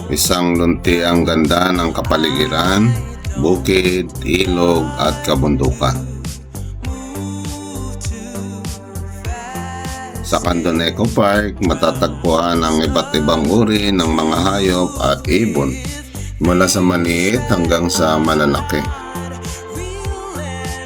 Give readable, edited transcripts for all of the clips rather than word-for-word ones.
Isang luntiang ganda ng kapaligiran, bukid, ilog at kabundukan. Sa Candon Eco Park, matatagpuan ang iba't ibang uri ng mga hayop at ibon, mula sa maliit hanggang sa malalaki.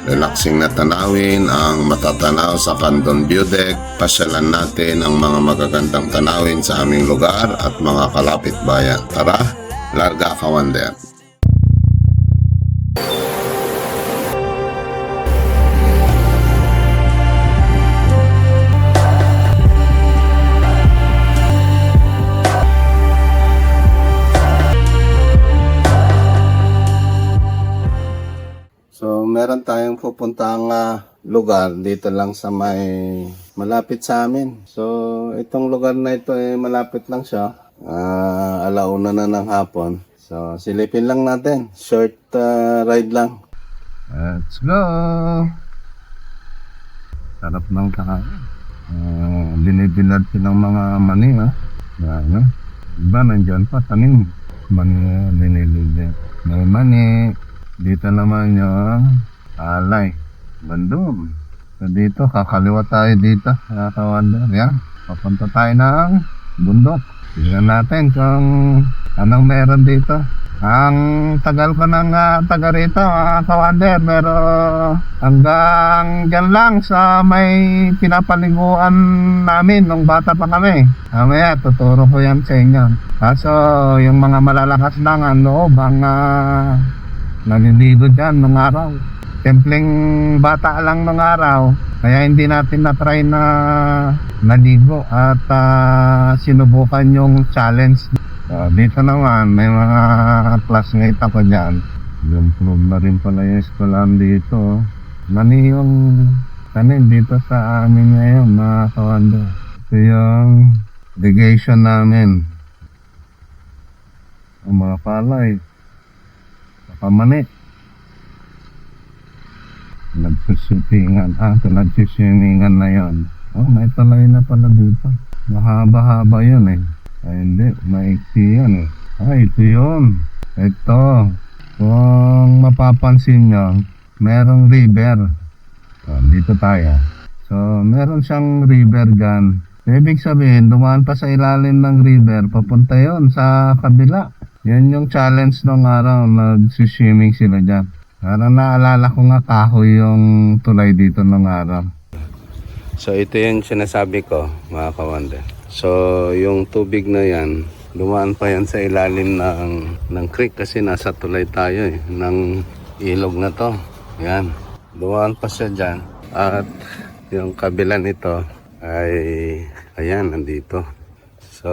Relaxing na tanawin ang matatanaw sa Candon View Deck. Pasyalan natin ang mga magagandang tanawin sa aming lugar at mga kalapit bayan. Tara, larga ka wander! So, meron tayong pupuntang lugar dito lang sa may malapit sa amin. So, itong lugar na ito malapit lang siya. Alauna na ng hapon. So, silipin lang natin. Short ride lang. Let's go! Sarap ng kakain. Dinidinad ng mga mani, ha? Ano? Iba, nandyan pa, tanim. Mani, dinidinad. May mani. Dito naman yung alay, bandum. So dito, kakaliwa tayo dito, nakakawander. Yan, papunta tayo ng bundok. Tignan natin kung anong meron dito. Ang tagal ko ng taga rito, mga kawander, pero hanggang dyan lang sa may pinapaliguan namin nung bata pa kami. Mamaya, tuturo ko yan sa inyo. Kaso, yung mga malalakas lang ang loob, ang naliligo dyan nung araw. Templeng bata lang nung araw, kaya hindi natin na-try na naligo at sinubukan yung challenge. So, dito naman may mga classmate ako dyan. Improve na rin pala yung eskwelahan dito. Mani yung tanim dito sa amin ngayon, mga kawando. Ito yung irrigation namin. Ang mga palay, pamani. Nagsusutingan. Nagsiswimingan na yon. Oh, may talay na pala dito. Mahaba-haba yun eh. Ay hindi, maiksi yan eh. Ay, ito yun. Ito. Kung mapapansin nyo, merong river. So, dito tayo. So, meron siyang river dyan. Ibig sabihin, dumaan pa sa ilalim ng river, papunta yon sa kabila. Yan yung challenge nung araw, nag-swimming sila dyan. Parang naalala ko nga kahoy yung tulay dito nung araw. So ito yung sinasabi ko, mga kawander. So yung tubig na yan, dumaan pa yan sa ilalim ng creek kasi nasa tulay tayo ng ilog na to. Yan, dumaan pa siya dyan. At yung kabila nito ay, ayan, nandito. So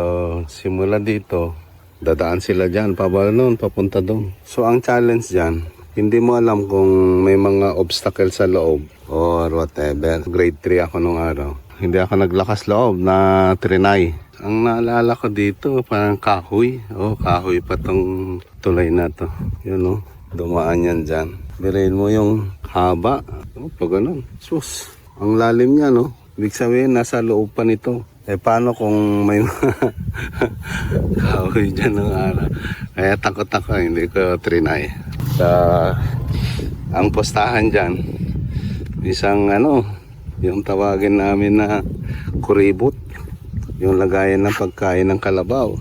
simula dito, dadaan sila dyan, pabalon, papunta doon. So ang challenge dyan, hindi mo alam kung may mga obstacle sa loob or whatever. Grade 3 ako nung araw. Hindi ako naglakas loob na trinay. Ang naalala ko dito, parang kahoy. Oh, kahoy pa tong tulay na to. Yun oh, dumaan yan dyan. Birain mo yung haba. Oh, pag ganun. Sus, ang lalim niya no. Ibig sabihin, nasa loob pa nito. Paano kung may kahoy dyan ng araw? Kaya takot ako, hindi ko trinay. Ang postahan dyan, isang yung tawagin namin na kuribot. Yung lagayan ng pagkain ng kalabaw.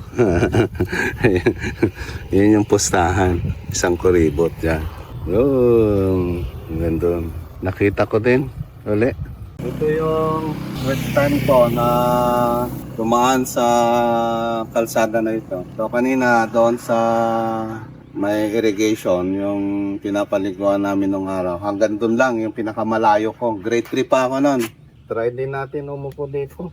Yun yung postahan. Isang kuribot dyan. Yung gandun. Nakita ko din. Uli. Ito yung first time ko na dumaan sa kalsada na ito. So kanina doon sa may irrigation, yung pinapaliguan namin nung araw. Hanggang doon lang, yung pinakamalayo ko. Grade 3 pa ako nun. Try din natin umupo dito.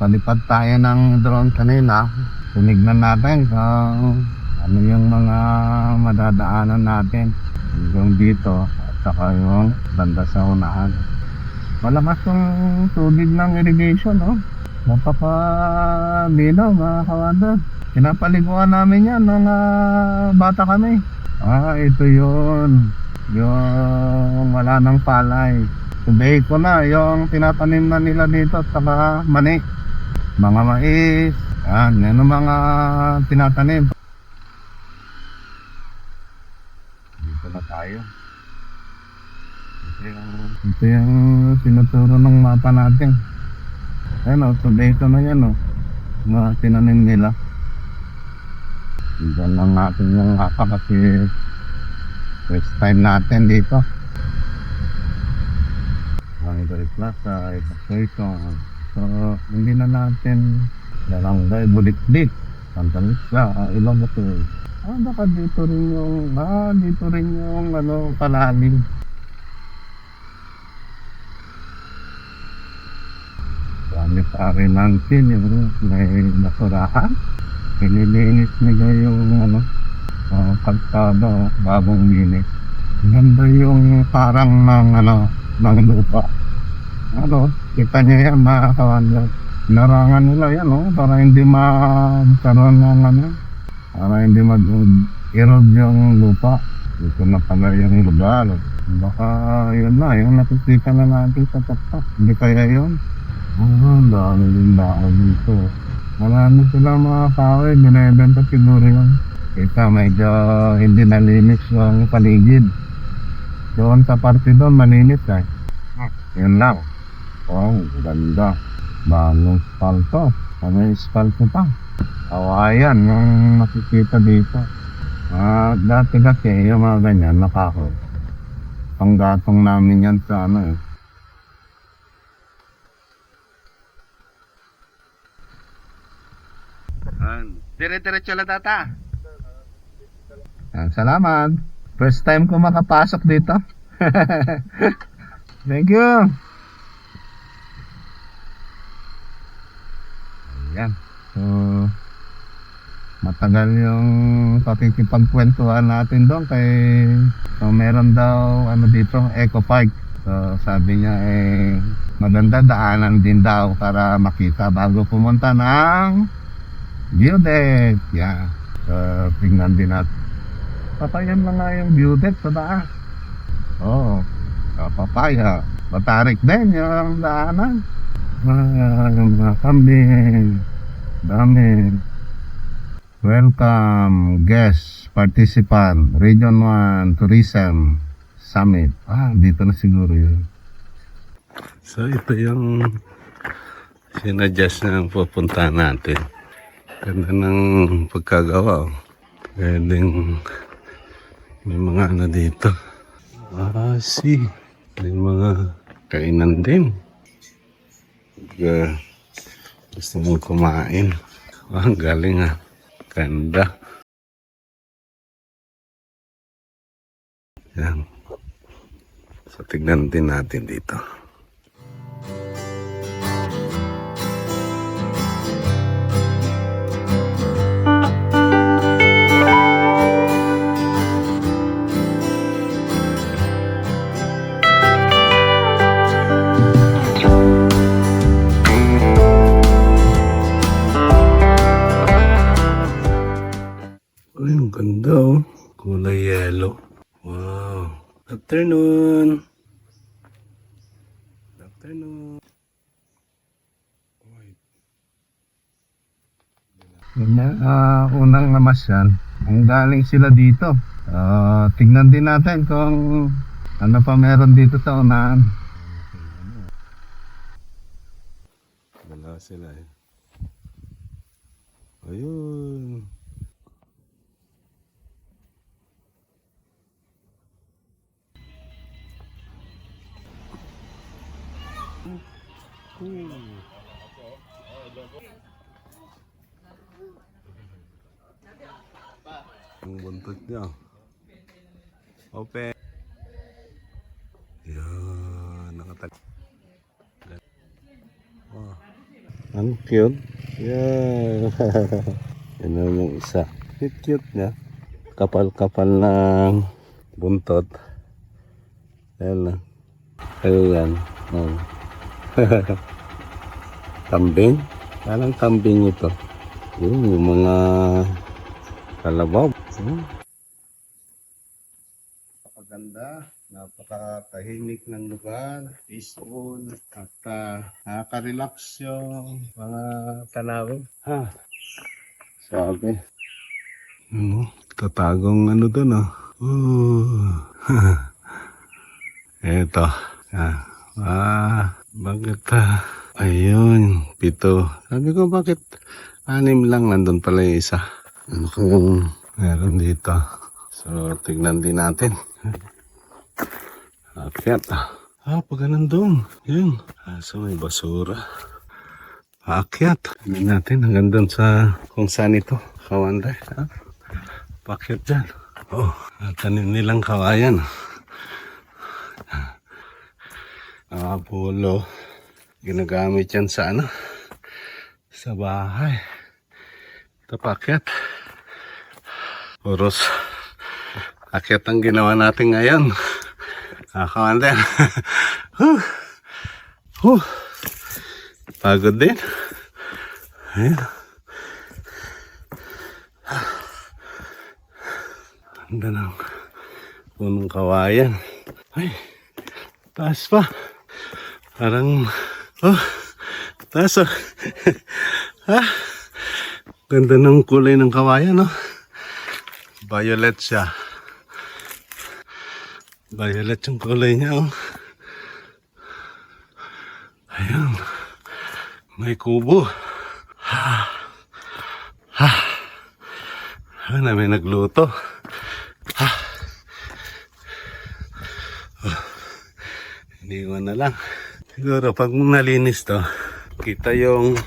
Palipad tayo ng drone kanina. Tinignan natin kung ano yung mga madadaanan natin. Yung dito at saka yung banda sa unahan. Malakas yung tubig ng irrigation, no? Napaka-linaw, mga kawander. Pinapaliguan namin yan nung bata kami. Ito yun. Yung wala ng palay. Today ko na yung tinatanim na nila dito at saka mani. Mga mais. Yan ang mga tinatanim. Dito na tayo. Ito yung sinuturo ng mapa natin. Ayan o, today ko na yan o. Mga tinanim nila. Diyan lang natin yung mapa kasi first time natin dito. Barangay Plaza, evacuation. So, hindi na natin Barangay Bulikdik, Santa Lucia, Ilonggo. Baka dito rin yung palalim. Dami pa rin natin yung may nasurahan. Pinilinis nila yung kalsada, bagong linis. Ganda yung parang ng lupa. Kita nyo yan, mga kawander. Narangan nila yan, para hindi magkaroon ng para hindi mag-erode yung lupa. Dito na pala yung lugar. Baka yun na, yung nakikita na natin sa taktak. Hindi kaya yun? Dami din daan dito. Marami silang mga kahoy, binibenta siguro yun. Kita medyo hindi nalinis yung paligid. Doon sa parte doon, malinis eh. Yun lang. Ganda. Bagong spalto. May spalto pa. Kawayan yung nakikita dito. Dati kasi yung mga ganyan, nakako. Panggatong namin yan sa dire-diretso lang data. Salamat. First time ko makapasok dito. Thank you. Ayan. So, matagal yung pakikipagkwentuhan natin doon kay meron daw dito, Eco Park. So, sabi niya maganda daanan din daw para makita bago pumunta ng view deck. Yeah. So, tingnan din natin. Papayan lang nga yung view deck sa taas. Papaya. Matarik din yung daanan. Yung mga kambing. Dami. Welcome guest participant Region 1 Tourism Summit. Dito na siguro yun. So ito yung sinadjust na pupunta natin. Ganda ng pagkagawa. Pwedeng may mga dito. See. May mga kainan din. Gusto mong kumain. Ang galing Ganda. Yan. So tignan din natin dito. Ang ganda kulay yellow. Wow. Afternoon. Afternoon. Unang namasyan, ang galing sila dito. Tignan din natin kung ano pa meron dito sa unahan. Wala sila Ayun. Ang buntot niya. Open. Yan, nakatag. Oh. Ang cute. Yeah. Yan naman yung isa. Cute niya. Kapal-kapal ng buntot. Ayan lang. Ayan. Oh. Kambing. Parang kambing ito. Yung mga kalabaw. Napakaganda. Napakatahimik ng lugar. Peaceful. At nakaka-relax yung mga tanawin. Sabi. Tatagong ano doon Eto. Bakit ayun, 7. Sabi ko bakit 6 lang, nandun pala yung isa. Ano kung meron dito? So, tignan din natin. Akyat. Pag nandun. Yun. So, may basura. Akyat. Tignan natin hanggang doon sa kung saan ito. Kawanday. Pakyat dyan. Tanim nilang kawayan. Pulo. Ginagamit yan sa sa bahay. Ito pakyat. Puros akyat ang ginawa natin ngayon. Kawanday. Pagod din. Ayan. Ganda ng punong kawayan. Ay, taas pa. Parang, taas Ganda ng kulay ng kawayan, Violet siya. Violet yung kulay niya, Ayan. May kubo. May nagluto. Hindi ko na lang. Siguro pag nalinis to, kita yung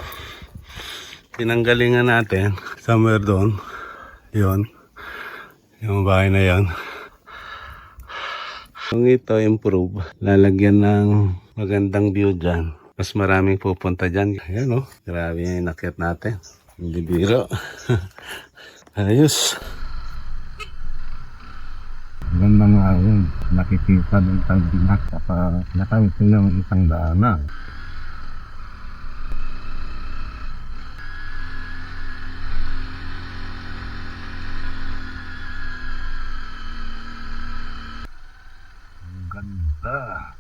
pinanggalingan natin somewhere doon. Yun. Yung bahay na yun. Kung ito improve, lalagyan ng magandang view dyan. Mas maraming pupunta dyan. Ayan grabe yung inakyat natin. Hindi biro. Ayos. Ganda nga yun. Nakikita ng tagbinak kapag nakawit yung isang daanan. Ang ganda.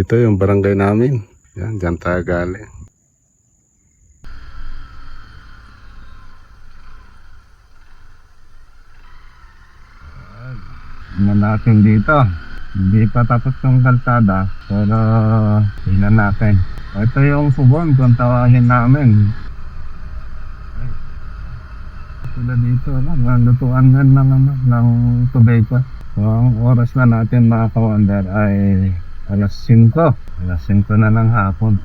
Ito yung barangay namin. Yan, dyan tayo galing. Tingnan natin dito. Hindi pa tapos yung kalsada, pero tingnan natin. Ito yung subon kung tawagin namin. Sila dito lang, lutuan nga ng tubig pa. So ang oras na natin mga ka-wonder ay alas 5. Alas 5 na ng hapon.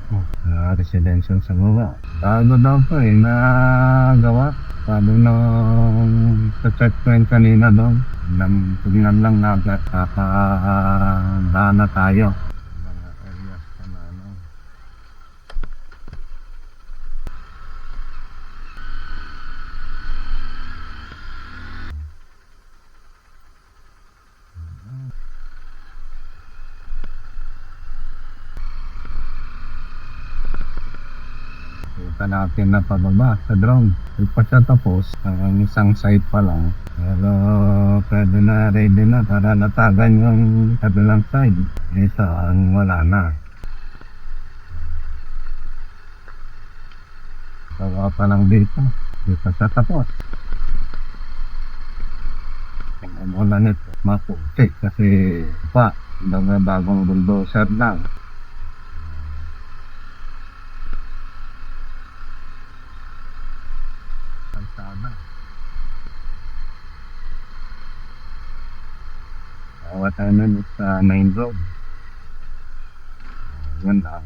Residential sa baba. Bago daw po nagawa. Sabi nung sa checkpoint kanina doon, tignan lang natin, kakadaan na tayo. Mga areas pa na ano. Kita natin na pababa sa drone. Hindi pa siya tapos. Ang isang side pa lang. Pero pwede na ready na para natagan yung kabilang side. Isang wala na. Tawa pa lang dito. Hindi pa siya tapos. Tingnan mo na nito. Maputik kasi pa. Bagong bulldozer lang. Kalsada. Bawat ano sa main road. Yun lang.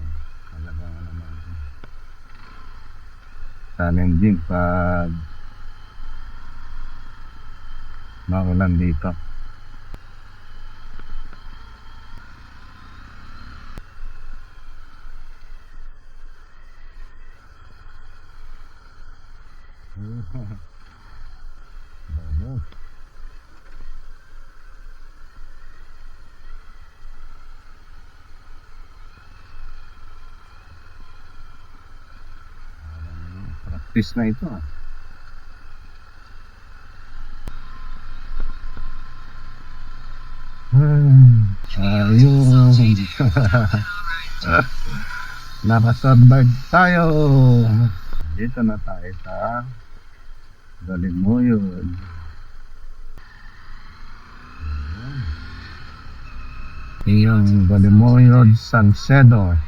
Talagang naman. Challenging pag maulan dito. Bagus. Practice na ito ah. Ayun. Nakasurvive tayo. Dito na tayo sa Balimuyon. Yung Balimuyon Salcedo.